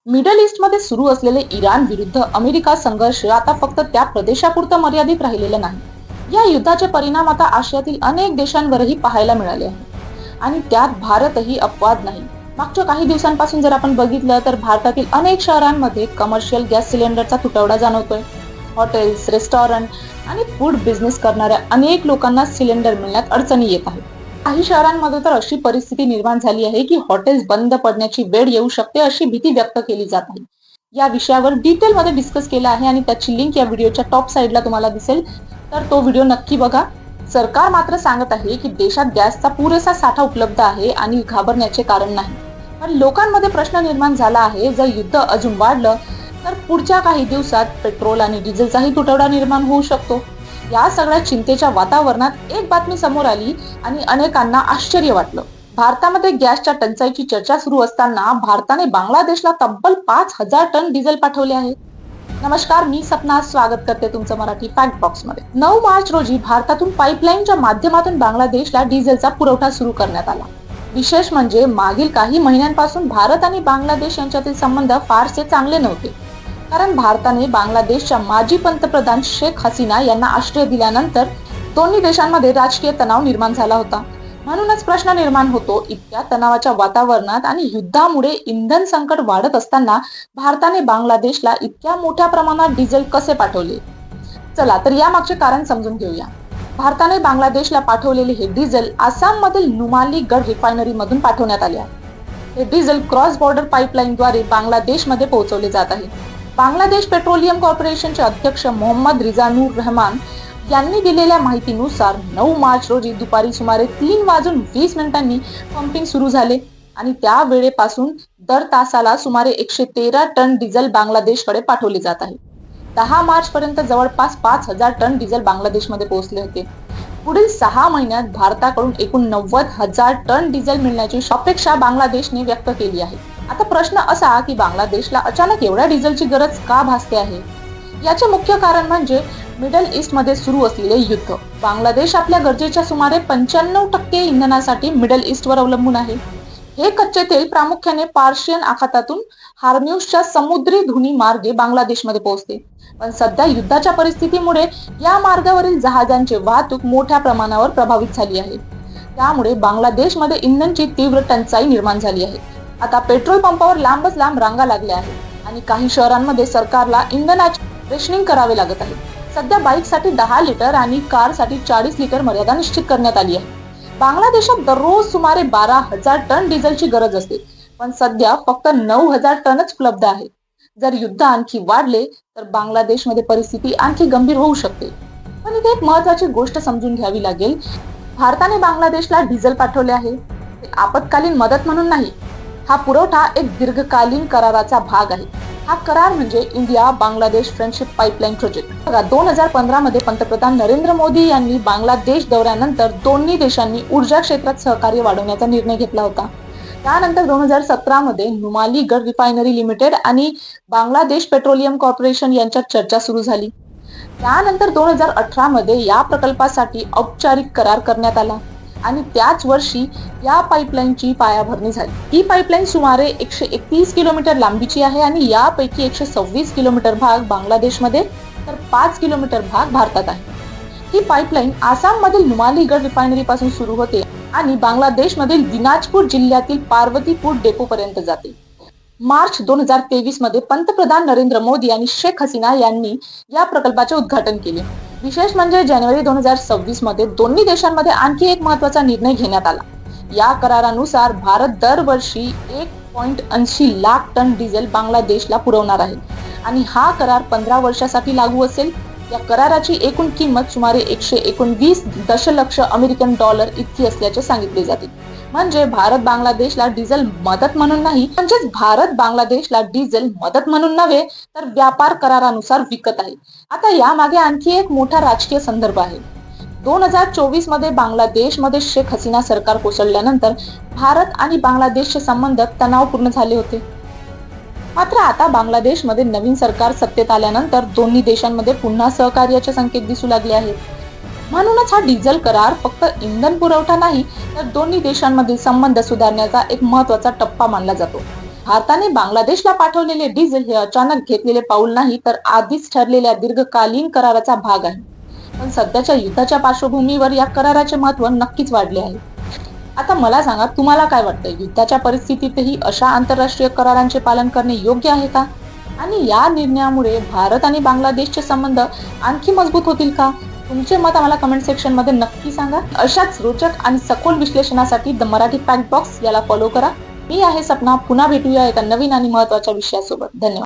Middle ईस्टमध्ये सुरू असलेले Iran विरुद्ध अमेरिका संघर्ष आता फक्त त्या प्रदेशापुरतं मर्यादित राहिलेला नाही. या युद्धाचे परिणाम आता आशियातील अनेक देशांवरही पाहायला मिळाले आहेत आणि त्यात भारतही अपवाद नाही. मागच्या काही दिवसांपासून जर आपण बघितलं तर भारतातील अनेक शहरांमध्ये कमर्शियल गॅस सिलेंडरचा तुटवडा जाणवतोय. हॉटेल्स, रेस्टॉरंट आणि फूड बिझनेस करणाऱ्या अनेक लोकांना सिलेंडर मिळण्यात अडचणी येत आहेत. काही शहरांमध्ये तर अशी परिस्थिती निर्माण झाली आहे की हॉटेल्स बंद पडण्याची वेळ येऊ शकते अशी भीती व्यक्त केली जात आहे. या विषयावर डिटेलमध्ये डिस्कस केला आहे आणि त्याची लिंक या व्हिडिओच्या टॉप साइडला तुम्हाला दिसेल, तर तो व्हिडिओ नक्की बघा. सरकार मात्र सांगत आहे की देशात गॅसचा पुरेसा साठा उपलब्ध आहे आणि घाबरण्याचे कारण नाही. पण लोकांमध्ये प्रश्न निर्माण झाला आहे, जर युद्ध अजून वाढलं तर पुढच्या काही दिवसात पेट्रोल आणि डिझेलचाही तुटवडा निर्माण होऊ शकतो. या सगळ्या चिंतेच्या वातावरणात एक बातमी समोर आली आणि अनेकांना आश्चर्य वाटलं. भारतामध्ये गॅसच्या टंचाईची चर्चा सुरू असताना भारताने बांगलादेशला तब्बल 5,000 टन डिझेल पाठवले आहे. नमस्कार, मी सपना स्वागत करते तुमचं मराठी फॅक्ट बॉक्स मध्ये. 9 मार्च रोजी भारतातून पाईपलाईनच्या माध्यमातून बांगलादेशला डिझेलचा पुरवठा सुरू करण्यात आला. विशेष म्हणजे मागील काही महिन्यांपासून भारत आणि बांगलादेश यांच्यातील संबंध फारसे चांगले नव्हते, कारण भारताने बांगलादेशच्या माजी पंतप्रधान शेख हसीना यांना आश्रय दिल्यानंतर दोन्ही देशांमध्ये राजकीय तणाव निर्माण झाला होता. म्हणूनच प्रश्न निर्माण होतो, इतक्या तणावाच्या वातावरणात आणि युद्धामुळे इंधन संकट वाढत असताना भारताने बांगलादेशला इतक्या मोठ्या प्रमाणात डिझेल कसे पाठवले? चला तर यामागचे कारण समजून घेऊया. भारताने बांगलादेशला पाठवलेले हे डिझेल आसाम मधील नुमालीगढ रिफायनरी मधून पाठवण्यात आले आहे. हे डिझेल क्रॉस बॉर्डर पाईपलाईनद्वारे बांगलादेशमध्ये पोहोचवले जात आहे. बांगलादेश पेट्रोलियम कॉर्पोरेशनचे अध्यक्ष मोहम्मद रिजानुर रहमान यांनी दिलेल्या माहितीनुसार 9 मार्च रोजी दुपारी सुमारे 3:20 पंपिंग सुरू झाले आणि त्या वेळेपासून दर तासाला सुमारे 113 टन डिझेल बांगलादेशकडे पाठवले जात आहे. 10 मार्च पर्यंत जवळपास 5,000 टन डिझेल बांगलादेशमध्ये पोहोचले होते. पुढील 6 महिन्यात भारताकडून एकूण 90,000 टन डिझेल मिळण्याची अपेक्षा बांगलादेशने व्यक्त केली आहे. आता प्रश्न असा की बांगलादेशला अचानक एवढ्या डिझेलची गरज का भासते आहे? याचे मुख्य कारण म्हणजे मिडल ईस्ट मध्ये सुरू असलेले युद्ध. बांगलादेश आपल्या गरजेच्या सुमारे 95% इंधनासाठी मिडल ईस्टवर अवलंबून आहे. हे कच्चे तेल प्रामुख्याने पार्शियन आखातातून हार्म्यूजच्या समुद्री धुनी मार्गे बांगलादेशमध्ये पोहोचते. पण सध्या युद्धाच्या परिस्थितीमुळे या मार्गावरील जहाजांची वाहतूक मोठ्या प्रमाणावर प्रभावित झाली आहे. त्यामुळे बांगलादेशमध्ये इंधनाची तीव्र टंचाई निर्माण झाली आहे. आता पेट्रोल पंपावर लांबच लांब रांगा लागल्या आहेत आणि काही शहरांमध्ये सरकारला इंधनाचे रेशनिंग करावे लागत आहे. सध्या बाईकसाठी 10 लिटर आणि कारसाठी 40 लिटर मर्यादा निश्चित करण्यात आली आहे. बांगलादेशात दररोज सुमारे 12,000 टन डिझेलची गरज असते, पण सध्या फक्त 9,000 टनच उपलब्ध आहे. जर युद्ध आणखी वाढले तर बांगलादेशमध्ये परिस्थिती आणखी गंभीर होऊ शकते. पण इथे एक महत्त्वाची गोष्ट समजून घ्यावी लागेल. भारताने बांगलादेशला डिझेल पाठवले आहे ते आपत्कालीन मदत म्हणून नाही. हा पुरवठा एक दीर्घकालीन कराराचा भाग आहे. हा करार म्हणजे India Bangladesh friendship pipeline project. बघा, 2015 मध्ये पंतप्रधान नरेंद्र मोदी यांनी बांगलादेश दौऱ्यानंतर दोन्ही देशांनी ऊर्जा क्षेत्रात सहकार्य वाढवण्याचा निर्णय घेतला होता. त्यानंतर 2017 मध्ये नुमालीगढ रिफायनरी लिमिटेड आणि बांगलादेश पेट्रोलियम कॉर्पोरेशन यांच्यात चर्चा सुरू झाली. त्यानंतर 2018 मध्ये या प्रकल्पासाठी औपचारिक करार करण्यात आला आणि त्याच वर्षी या पाईपलाईनची पायाभरणी झाली. ही पाईपलाईन सुमारे 131 किलोमीटर लांबीची आहे आणि यापैकी 126 किलोमीटर भाग बांगलादेशमध्ये तर 5 किलोमीटर भाग भारतात आहे. ही पाईपलाईन आसाम मधील नुमालीगढ रिफायनरी पासून सुरू होते आणि बांगलादेश मधील दिनाजपूर जिल्ह्यातील पार्वतीपूर डेपो पर्यंत जाते. मार्च 2023 मध्ये पंतप्रधान नरेंद्र मोदी आणि शेख हसीना यांनी या प्रकल्पाचे उद्घाटन केले. विशेष म्हणजे जानेवारी 2026 मध्ये दोन्ही देशांमध्ये आणखी एक महत्त्वाचा निर्णय घेण्यात आला. या करारानुसार भारत दरवर्षी 1.80 लाख टन डिझेल बांगलादेशला पुरवणार आहे आणि हा करार 15 वर्षासाठी लागू असेल. या कराराची एकूण किंमत सुमारे 119 दशलक्ष अमेरिकन डॉलर इतकी असल्याचे सांगितले जाते. म्हणजे भारत बांगलादेशला डिझेल मदत म्हणून नाही, म्हणजेच भारत बांगलादेशला डिझेल मदत म्हणून नव्हे तर व्यापार करारानुसार विकत आहे. आता यामागे आणखी एक मोठा राजकीय संदर्भ आहे. 2024 मध्ये बांगलादेशमध्ये शेख हसीना सरकार कोसळल्यानंतर भारत आणि बांगलादेशचे संबंध तणावपूर्ण झाले होते. मात्र आता बांगलादेशमध्ये नवीन सरकार सत्तेत आल्यानंतर दोन्ही देशांमध्ये पुन्हा सहकार्याचे संकेत दिसू लागले आहेत. म्हणूनच हा डिझेल करार फक्त इंधन पुरवठा नाही तर दोन्ही देशांमधील संबंध सुधारण्याचा एक महत्त्वाचा टप्पा मानला जातो. भारताने बांगलादेशला पाठवलेले डिझेल हे अचानक घेतलेले पाऊल नाही, तर आधीच ठरलेल्या दीर्घकालीन कराराचा भाग आहे. पण सध्याच्या युद्धाच्या पार्श्वभूमीवर या कराराचे महत्त्व नक्कीच वाढले आहे. आता मला सांगा, तुम्हाला काय वाटतं, युद्धाच्या परिस्थितीतही अशा आंतरराष्ट्रीय करारांचे पालन करणे योग्य आहे का? आणि या निर्णयामुळे भारत आणि बांगलादेशचे संबंध आणखी मजबूत होतील का? तुमचे मत आम्हाला कमेंट सेक्शन मध्ये नक्की सांगा. अशाच रोचक आणि सखोल विश्लेषणासाठी द मराठी फॅक्ट बॉक्स याला फॉलो करा. मी आहे सपना. पुन्हा भेटूया एका नवीन आणि महत्त्वाच्या विषयासोबत. धन्यवाद.